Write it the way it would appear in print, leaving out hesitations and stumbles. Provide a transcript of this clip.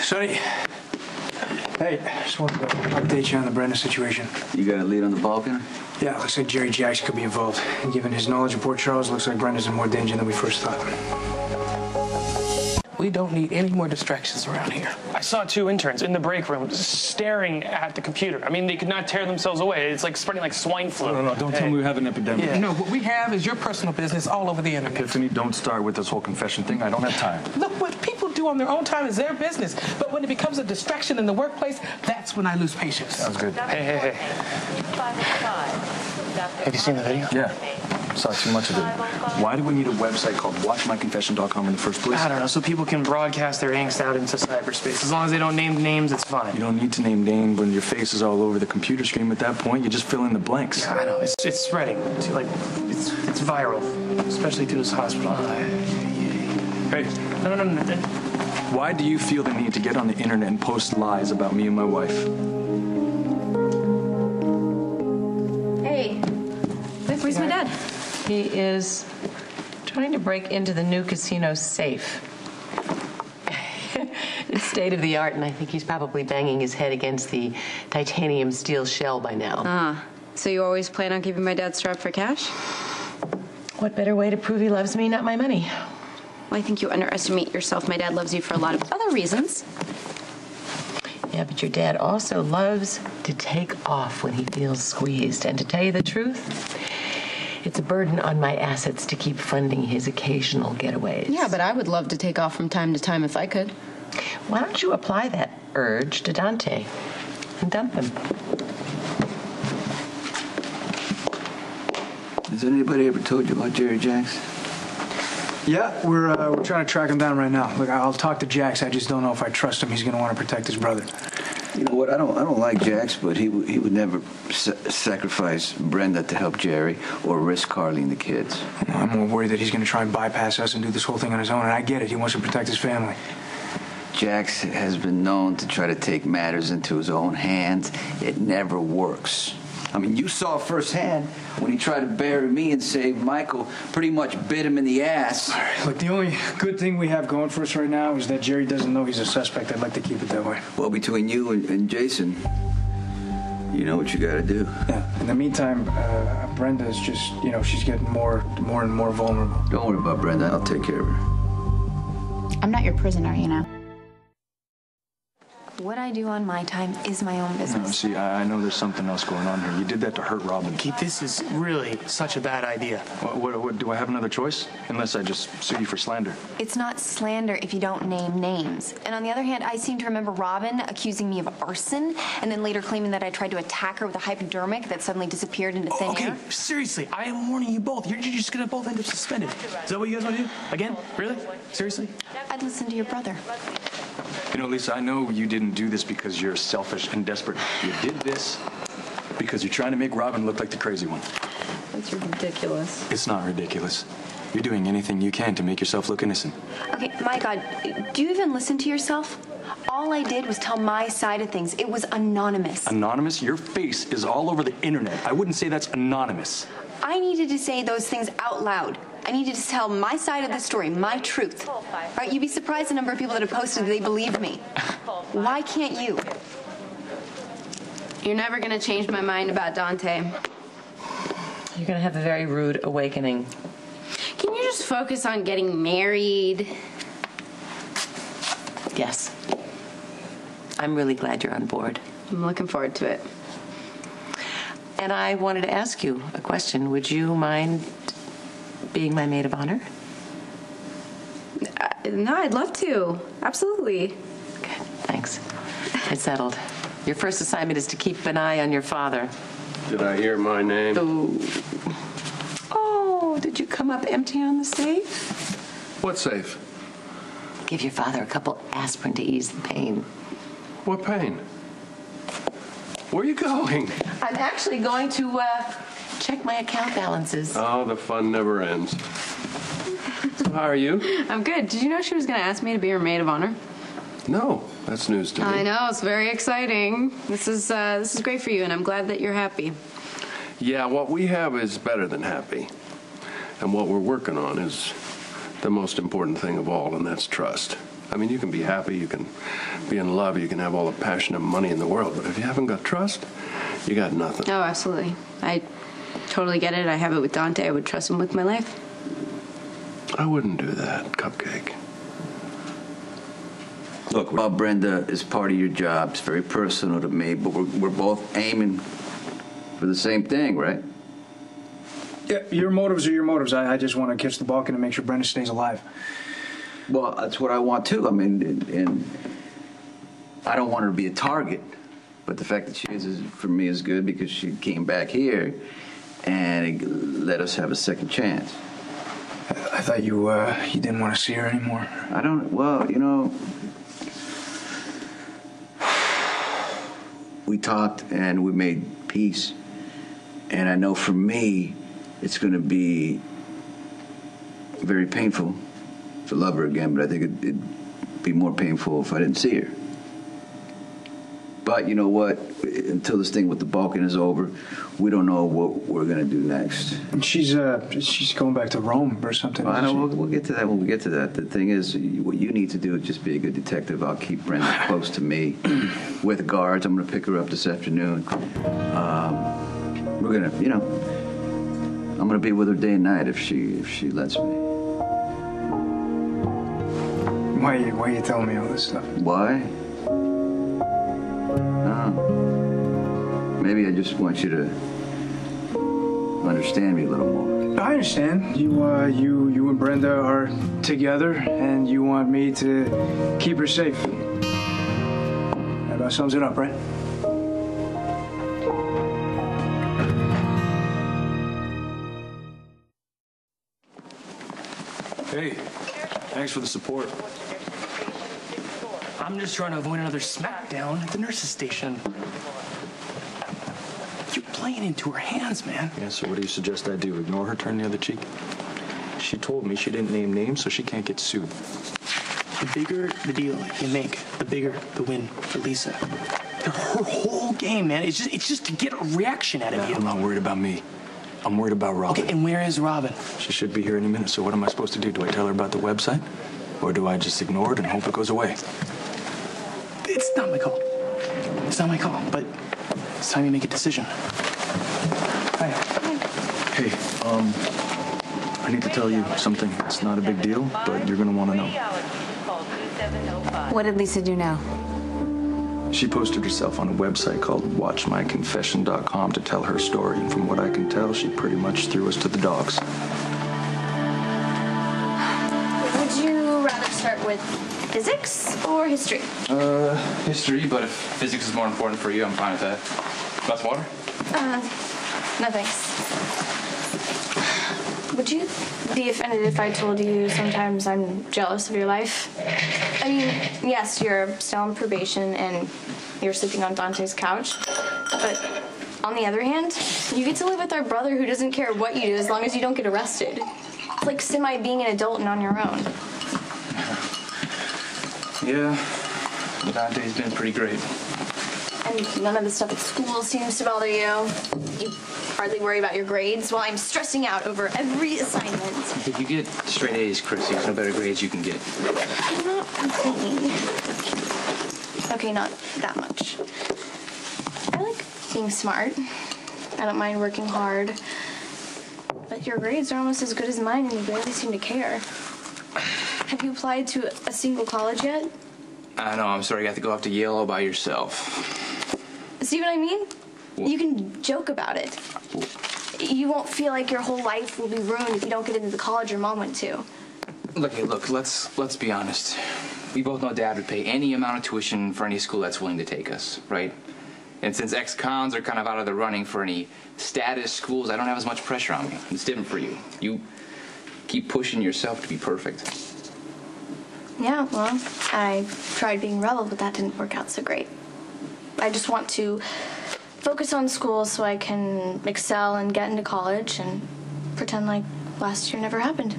Sonny. Hey, just wanted to update you on the Brenda situation. You got a lead on the Balkan? Yeah, looks like Jerry Jacks could be involved. And given his knowledge of Port Charles, looks like Brenda's in more danger than we first thought. We don't need any more distractions around here. I saw 2 interns in the break room staring at the computer. I mean, they could not tear themselves away. It's like spreading like swine flu. No, don't tell me we have an epidemic. Yeah. No, what we have is your personal business all over the internet. Tiffany, don't start with this whole confession thing. I don't have time. Look, what people do on their own time is their business. But when it becomes a distraction in the workplace, that's when I lose patience. Sounds good. Hey. Have you seen the video? Yeah. Saw too much of it. Why do we need a website called watchmyconfession.com in the first place? I don't know, so people can broadcast their angst out into cyberspace. As long as they don't name names, it's fine. You don't need to name names when your face is all over the computer screen. At that point, you just fill in the blanks. I know, it's spreading. It's viral, especially through this hospital. Hey. No. Why do you feel the need to get on the internet and post lies about me and my wife? Hey, where's my dad? He is trying to break into the new casino safe. It's state of the art, and I think he's probably banging his head against the titanium steel shell by now. So you always plan on keeping my dad strapped for cash? What better way to prove he loves me, not my money? Well, I think you underestimate yourself. My dad loves you for a lot of other reasons. Yeah, but your dad also loves to take off when he feels squeezed. And to tell you the truth, it's a burden on my assets to keep funding his occasional getaways. Yeah, but I would love to take off from time to time if I could. Why don't you apply that urge to Dante and dump him? Has anybody ever told you about Jerry Jacks? Yeah, we're trying to track him down right now. Look, I'll talk to Jacks. I just don't know if I trust him. He's going to want to protect his brother. You know what? I don't like Jacks, but he would never sacrifice Brenda to help Jerry or risk Carly the kids. I'm more worried that he's going to try and bypass us and do this whole thing on his own, and I get it. He wants to protect his family. Jacks has been known to try to take matters into his own hands. It never works. I mean, you saw firsthand when he tried to bury me and save Michael, pretty much bit him in the ass. All right, look, the only good thing we have going for us right now is that Jerry doesn't know he's a suspect. I'd like to keep it that way. Well, between you and Jason, you know what you got to do. Yeah. In the meantime, Brenda is just, she's getting more and more vulnerable. Don't worry about Brenda. I'll take care of her. I'm not your prisoner, What I do on my time is my own business. No, see, I know there's something else going on here. You did that to hurt Robin. Keith, this is really such a bad idea. What, do I have another choice? Unless I just sue you for slander. It's not slander if you don't name names. And on the other hand, I seem to remember Robin accusing me of arson and then later claiming that I tried to attack her with a hypodermic that suddenly disappeared into thin air. Okay, seriously, I am warning you both. You're just going to both end up suspended. Is that what you guys want to do? Again? Really? Seriously? I'd listen to your brother. You know, Lisa, I know you didn't do this because you're selfish and desperate. You did this because you're trying to make Robin look like the crazy one. That's ridiculous. It's not ridiculous. You're doing anything you can to make yourself look innocent. Okay, my God, do you even listen to yourself? All I did was tell my side of things. It was anonymous. Anonymous? Your face is all over the internet. I wouldn't say that's anonymous. I needed to say those things out loud. I needed to tell my side of the story, my truth. All right, you'd be surprised the number of people that have posted they believe me. Why can't you? You're never going to change my mind about Dante. You're going to have a very rude awakening. Can you just focus on getting married? Yes. I'm really glad you're on board. I'm looking forward to it. And I wanted to ask you a question. Would you mind being my maid of honor? No, I'd love to. Absolutely. Okay, thanks. It's settled. Your first assignment is to keep an eye on your father. Did I hear my name? Oh, did you come up empty on the safe? What safe? Give your father a couple aspirin to ease the pain. What pain? Where are you going? I'm actually going to check my account balances. Oh, the fun never ends. So how are you? I'm good. Did you know she was going to ask me to be her maid of honor? No, that's news to me. I know, it's very exciting. This is great for you, and I'm glad that you're happy. Yeah, what we have is better than happy. And what we're working on is the most important thing of all, and that's trust. I mean, you can be happy, you can be in love, you can have all the passion and money in the world, but if you haven't got trust, you got nothing. Oh, absolutely. I totally get it. I have it with Dante. I would trust him with my life. I wouldn't do that, Cupcake. Look, well, Brenda, is part of your job. It's very personal to me, but we're both aiming for the same thing, right? Yeah, your motives are your motives. I just want to catch the Balkan and make sure Brenda stays alive. Well, that's what I want too. I mean, and I don't want her to be a target, but the fact that she is for me is good because she came back here and it let us have a second chance. I thought you didn't want to see her anymore. I don't. Well, you know, we talked and we made peace, and I know for me, it's going to be very painful to love her again, but I think it'd be more painful if I didn't see her. But you know what? Until this thing with the Balkan is over, we don't know what we're going to do next. And she's going back to Rome or something. I know, we'll get to that when we get to that. The thing is, what you need to do is just be a good detective. I'll keep Brenda close to me with guards. I'm going to pick her up this afternoon. We're going to, you know, I'm going to be with her day and night if she lets me. Why are you telling me all this stuff? Why? Maybe I just want you to understand me a little more. I understand. You and Brenda are together, and you want me to keep her safe. That about sums it up, right? Hey, thanks for the support. I'm just trying to avoid another smackdown at the nurse's station. You're playing into her hands, man. Yeah, so what do you suggest I do? Ignore her, turn the other cheek? She told me she didn't name names, so she can't get sued. The bigger the deal you make, the bigger the win for Lisa. Her whole game, man, it's just to get a reaction out of you. I'm not worried about me. I'm worried about Robin. Okay, and where is Robin? She should be here any minute, so what am I supposed to do? Do I tell her about the website? Or do I just ignore it and hope it goes away? It's not my call. It's not my call, but it's time you make a decision. Hi. Hey, I need to tell you something. It's not a big deal, but you're gonna want to know. What did Lisa do now? She posted herself on a website called WatchMyConfession.com to tell her story, and from what I can tell, she pretty much threw us to the dogs. Would you rather start with physics or history? History, but if physics is more important for you, I'm fine with that. Glass of water? No thanks. Would you be offended if I told you sometimes I'm jealous of your life? I mean, yes, you're still on probation and you're sleeping on Dante's couch, but on the other hand, you get to live with our brother who doesn't care what you do as long as you don't get arrested. It's like semi-being an adult and on your own. Yeah, Dante's been pretty great. And none of the stuff at school seems to bother you. You hardly worry about your grades while I'm stressing out over every assignment. If you get straight A's, Chris, there's no better grades you can get. I'm not complaining. Okay, not that much. I like being smart. I don't mind working hard. But your grades are almost as good as mine and you barely seem to care. Have you applied to a single college yet? I know, I'm sorry you have to go off to Yale all by yourself. See what I mean? You can joke about it. You won't feel like your whole life will be ruined if you don't get into the college your mom went to. Look, let's be honest. We both know Dad would pay any amount of tuition for any school that's willing to take us, right? And since ex-cons are kind of out of the running for any status schools, I don't have as much pressure on me. It's different for you. You keep pushing yourself to be perfect. Yeah, well, I tried being rebel, but that didn't work out so great. I just want to focus on school so I can excel and get into college and pretend like last year never happened.